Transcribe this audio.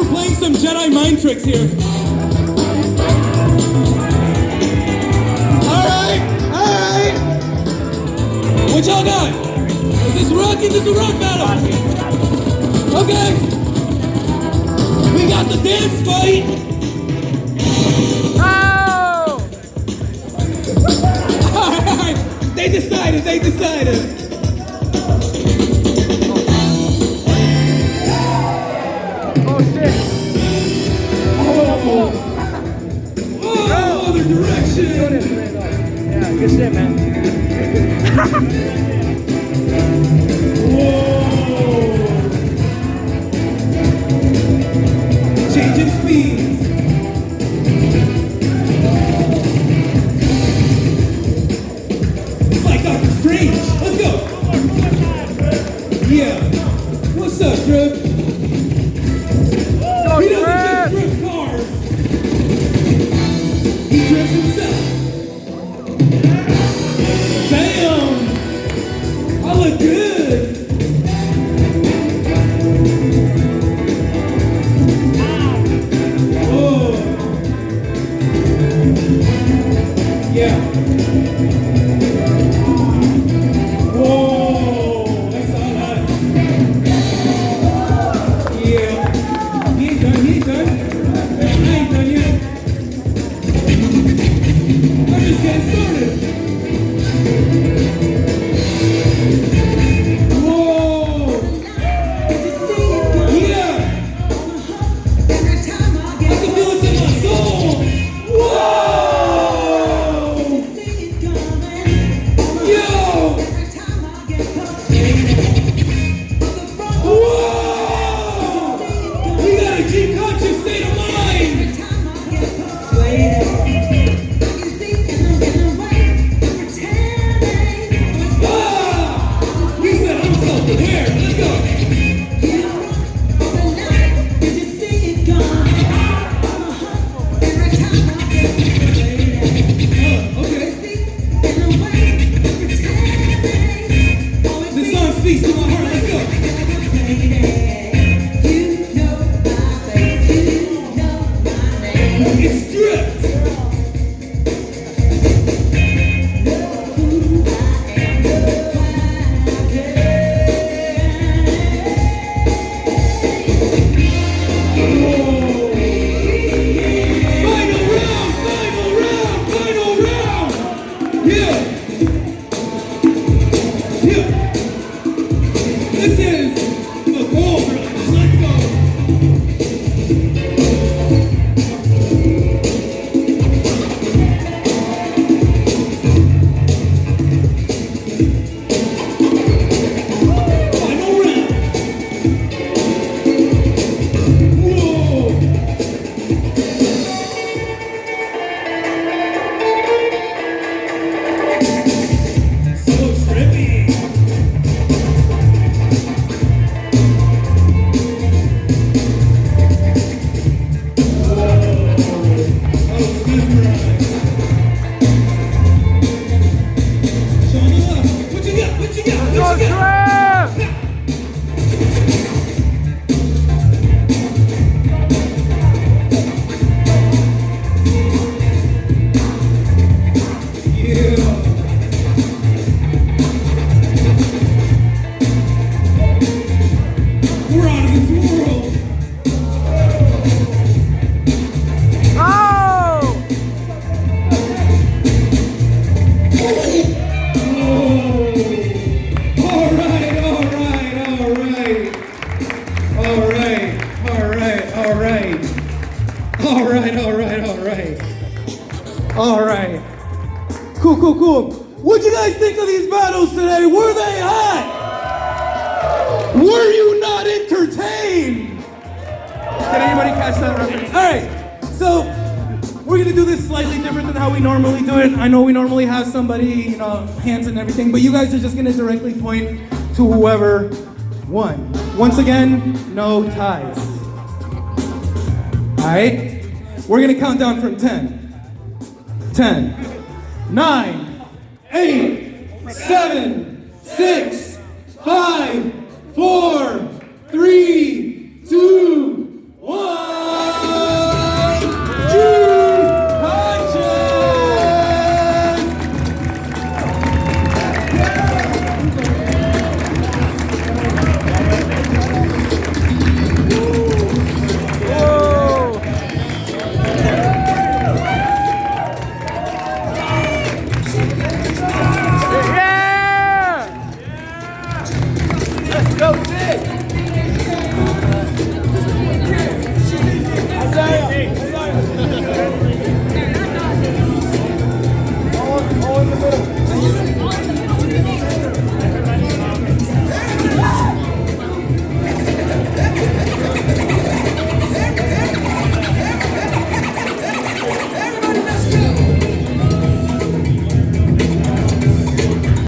we're playing some Jedi mind tricks here. Alright. What y'all got? Is this rocking? This is a rock battle. Okay. We got the dance fight. Oh! Alright. They decided. Other direction. Yeah, good shit, man. Whoa. Changing speeds. It's like Dr. Strange. Let's go. Yeah. What's up, Drip? He doesn't just drift cars. He drifts himself. Damn! I look good. Oh. Yeah. Whoa! I saw that. Yeah. He ain't done. I ain't done yet. I'm just getting started. Whoa! Yeah! I can feel it in my soul. Whoa! Yo! Whoa! We got a G-conscious state of mind. He said I'm self-aware. Let's go. Okay. This song speaks to my heart. Let's go. It's drift. Final round. Yeah. This is the goal, brothers. Let's go. Final round. Whoa. So trippy. Whoa. I was mesmerized. Show me love. What you got? Yeah. We're out of this world. All right. Cool. What'd you guys think of these battles today? Were they hot? Were you not entertained? Did anybody catch that reference? All right. So we're gonna do this slightly different than how we normally do it. I know we normally have somebody, hands and everything, but you guys are just gonna directly point to whoever won. Once again, no ties. All right? We're gonna count down from 10. 10, 9, 8, 7, 6, 5, 4,